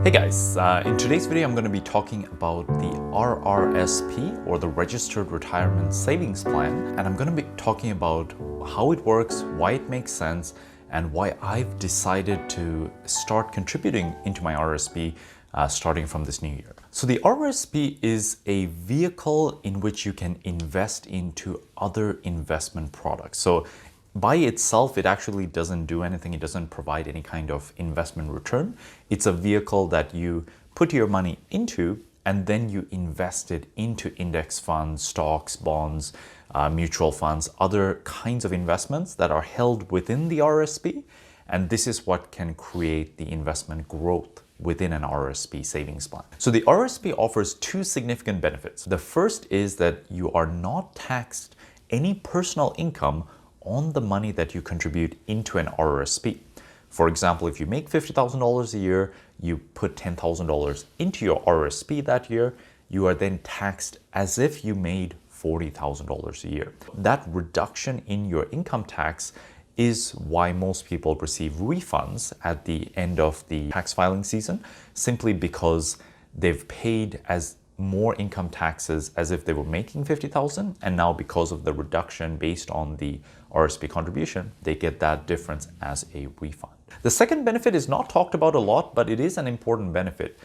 Hey guys, in today's video I'm going to be talking about the RRSP or the Registered Retirement Savings Plan, and I'm going to be talking about how it works, why it makes sense, and why I've decided to start contributing into my RRSP starting from this new year. So the RRSP is a vehicle in which you can invest into other investment products. So by itself, it actually doesn't do anything. It doesn't provide any kind of investment return. It's a vehicle that you put your money into and then you invest it into index funds, stocks, bonds, mutual funds, other kinds of investments that are held within the RRSP. And this is what can create the investment growth within an RRSP savings plan. So the RRSP offers two significant benefits. The first is that you are not taxed any personal income on the money that you contribute into an RRSP. For example, if you make $50,000 a year, you put $10,000 into your RRSP that year, you are then taxed as if you made $40,000 a year. That reduction in your income tax is why most people receive refunds at the end of the tax filing season, simply because they've paid as more income taxes as if they were making $50,000, and now because of the reduction based on the RRSP contribution, they get that difference as a refund. The second benefit is not talked about a lot, but it is an important benefit.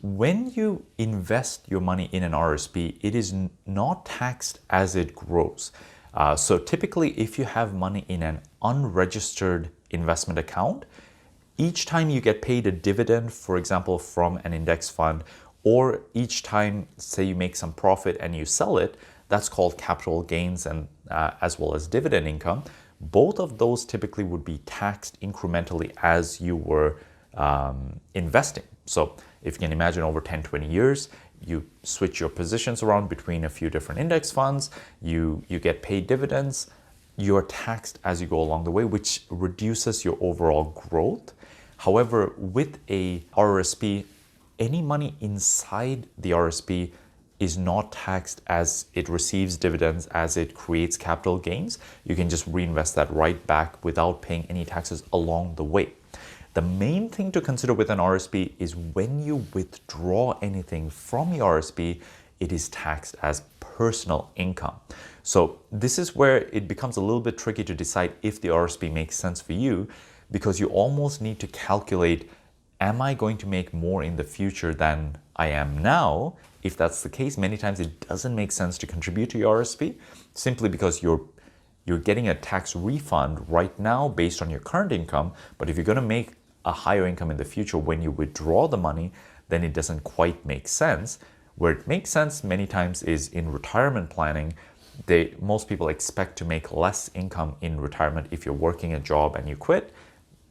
When you invest your money in an RRSP, it is not taxed as it grows. So typically, if you have money in an unregistered investment account, each time you get paid a dividend, for example, from an index fund, or each time, say you make some profit and you sell it, that's called capital gains and as well as dividend income. Both of those typically would be taxed incrementally as you were investing. So if you can imagine over 10, 20 years, you switch your positions around between a few different index funds, you get paid dividends, you're taxed as you go along the way, which reduces your overall growth. However, with a RRSP, any money inside the RRSP is not taxed as it receives dividends, as it creates capital gains. You can just reinvest that right back without paying any taxes along the way. The main thing to consider with an RRSP is when you withdraw anything from the RRSP, it is taxed as personal income. So this is where it becomes a little bit tricky to decide if the RRSP makes sense for you, because you almost need to calculate, am I going to make more in the future than I am now? If that's the case, many times it doesn't make sense to contribute to your RRSP simply because you're getting a tax refund right now based on your current income. But if you're going to make a higher income in the future when you withdraw the money, then it doesn't quite make sense. Where it makes sense many times is in retirement planning. Most people expect to make less income in retirement if you're working a job and you quit.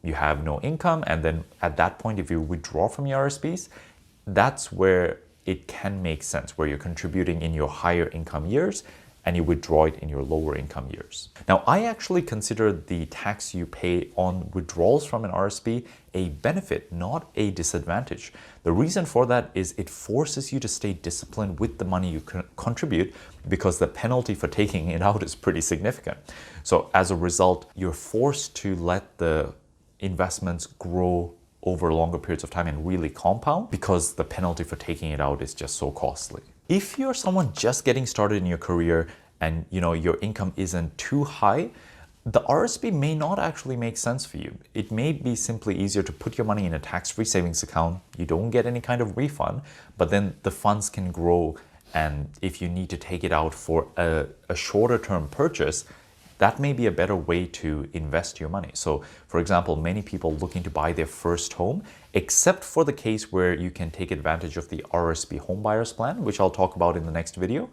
You have no income, and then at that point, if you withdraw from your RRSPs, that's where it can make sense, where you're contributing in your higher income years and you withdraw it in your lower income years. Now, I actually consider the tax you pay on withdrawals from an RRSP a benefit, not a disadvantage. The reason for that is it forces you to stay disciplined with the money you contribute, because the penalty for taking it out is pretty significant. So as a result, you're forced to let the investments grow over longer periods of time and really compound, because the penalty for taking it out is just so costly. If you're someone just getting started in your career and your income isn't too high, the RRSP may not actually make sense for you. It may be simply easier to put your money in a tax-free savings account. You don't get any kind of refund, but then the funds can grow, and if you need to take it out for a shorter term purchase, that may be a better way to invest your money. So, for example, many people looking to buy their first home, except for the case where you can take advantage of the RRSP home buyers plan, which I'll talk about in the next video.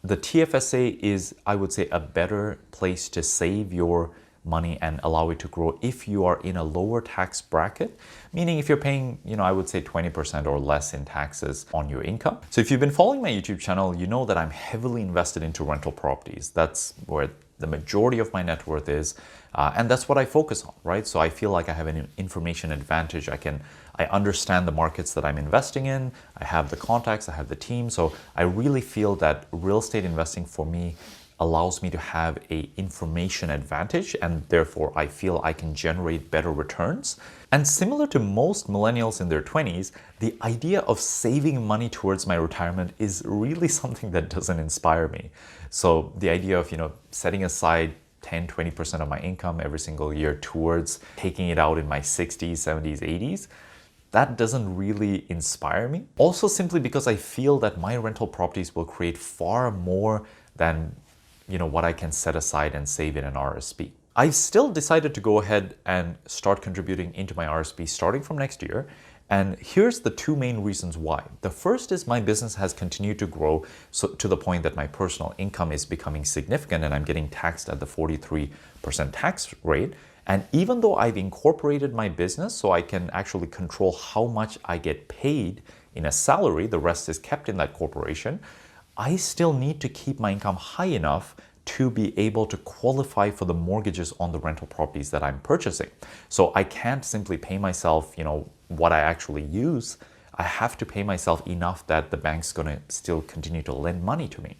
The TFSA is, I would say, a better place to save your money and allow it to grow if you are in a lower tax bracket, meaning if you're paying, I would say 20% or less in taxes on your income. So if you've been following my YouTube channel, you know that I'm heavily invested into rental properties. That's where the majority of my net worth is, and that's what I focus on, right? So I feel like I have an information advantage. I understand the markets that I'm investing in. I have the contacts, I have the team. So I really feel that real estate investing for me allows me to have a information advantage, and therefore I feel I can generate better returns. And similar to most millennials in their 20s, the idea of saving money towards my retirement is really something that doesn't inspire me. So the idea of, setting aside 10-20% of my income every single year towards taking it out in my 60s, 70s, 80s, that doesn't really inspire me. Also simply because I feel that my rental properties will create far more than what I can set aside and save in an RRSP. I still decided to go ahead and start contributing into my RRSP starting from next year. And here's the two main reasons why. The first is my business has continued to grow to the point that my personal income is becoming significant and I'm getting taxed at the 43% tax rate. And even though I've incorporated my business so I can actually control how much I get paid in a salary, the rest is kept in that corporation, I still need to keep my income high enough to be able to qualify for the mortgages on the rental properties that I'm purchasing. So I can't simply pay myself, what I actually use. I have to pay myself enough that the bank's going to still continue to lend money to me.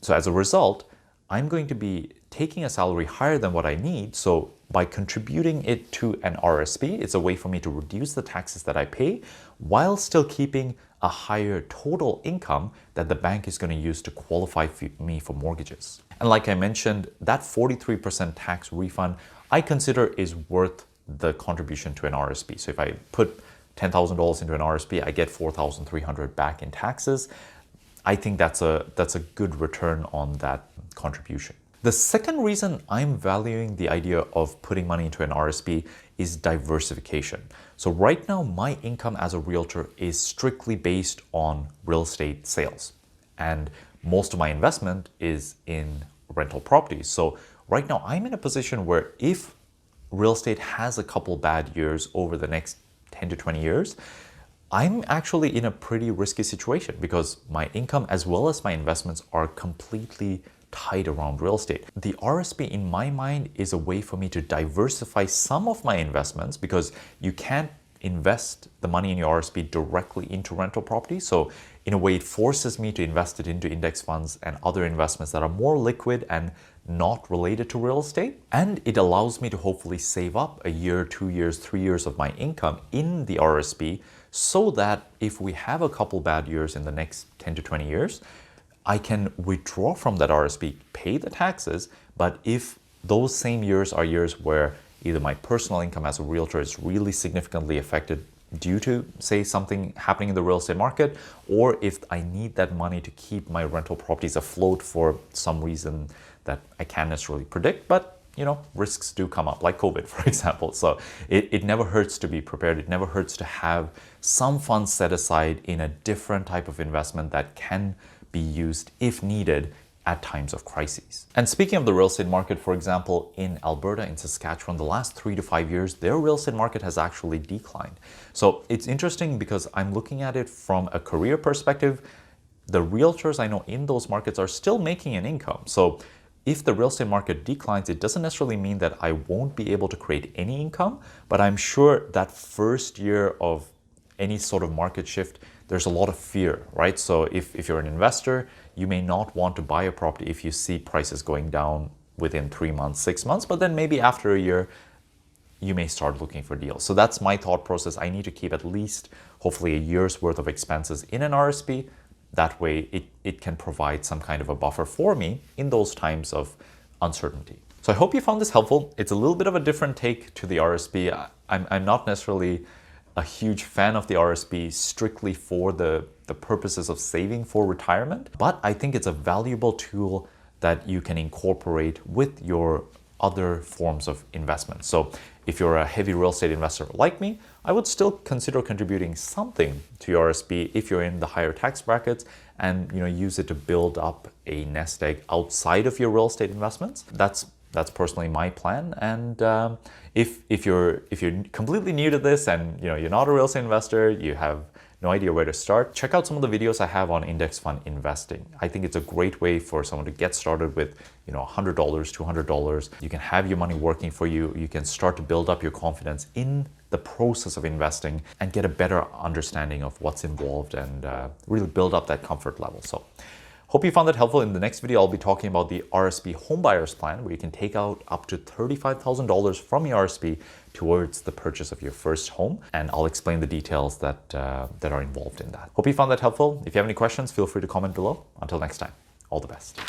So as a result, I'm going to be taking a salary higher than what I need. So by contributing it to an RRSP, it's a way for me to reduce the taxes that I pay while still keeping a higher total income that the bank is going to use to qualify me for mortgages. And like I mentioned, that 43% tax refund I consider is worth the contribution to an RRSP. So if I put $10,000 into an RRSP, I get $4,300 back in taxes. I think that's a good return on that contribution. The second reason I'm valuing the idea of putting money into an RRSP is diversification. So right now, my income as a realtor is strictly based on real estate sales. And most of my investment is in rental properties. So right now, I'm in a position where if real estate has a couple bad years over the next 10 to 20 years, I'm actually in a pretty risky situation because my income as well as my investments are completely tied around real estate. The RRSP in my mind is a way for me to diversify some of my investments because you can't invest the money in your RRSP directly into rental property. So in a way, it forces me to invest it into index funds and other investments that are more liquid and not related to real estate. And it allows me to hopefully save up a year, 2 years, 3 years of my income in the RRSP so that if we have a couple bad years in the next 10 to 20 years, I can withdraw from that RRSP, pay the taxes, but if those same years are years where either my personal income as a realtor is really significantly affected due to, say, something happening in the real estate market, or if I need that money to keep my rental properties afloat for some reason that I can't necessarily predict, but risks do come up, like COVID, for example. So it never hurts to be prepared. It never hurts to have some funds set aside in a different type of investment that can be used if needed at times of crises. And speaking of the real estate market, for example, in Alberta, in Saskatchewan, the last 3 to 5 years, their real estate market has actually declined. So it's interesting because I'm looking at it from a career perspective. The realtors I know in those markets are still making an income. So if the real estate market declines, it doesn't necessarily mean that I won't be able to create any income, but I'm sure that first year of any sort of market shift, there's a lot of fear, right? So if you're an investor, you may not want to buy a property if you see prices going down within 3 months, 6 months, but then maybe after a year, you may start looking for deals. So that's my thought process. I need to keep at least, hopefully, a year's worth of expenses in an RRSP. That way, it can provide some kind of a buffer for me in those times of uncertainty. So I hope you found this helpful. It's a little bit of a different take to the RRSP. I'm not necessarily a huge fan of the RRSP strictly for the purposes of saving for retirement, but I think it's a valuable tool that you can incorporate with your other forms of investment. So if you're a heavy real estate investor like me, I would still consider contributing something to your RRSP if you're in the higher tax brackets and use it to build up a nest egg outside of your real estate investments. That's personally my plan. And if you're completely new to this and you're not a real estate investor, you have no idea where to start, check out some of the videos I have on index fund investing. I think it's a great way for someone to get started with $100, $200. You can have your money working for you. You can start to build up your confidence in the process of investing and get a better understanding of what's involved and really build up that comfort level. So Hope you found that helpful. In the next video, I'll be talking about the RRSP homebuyers plan, where you can take out up to $35,000 from your RRSP towards the purchase of your first home. And I'll explain the details that are involved in that. Hope you found that helpful. If you have any questions, feel free to comment below. Until next time, all the best.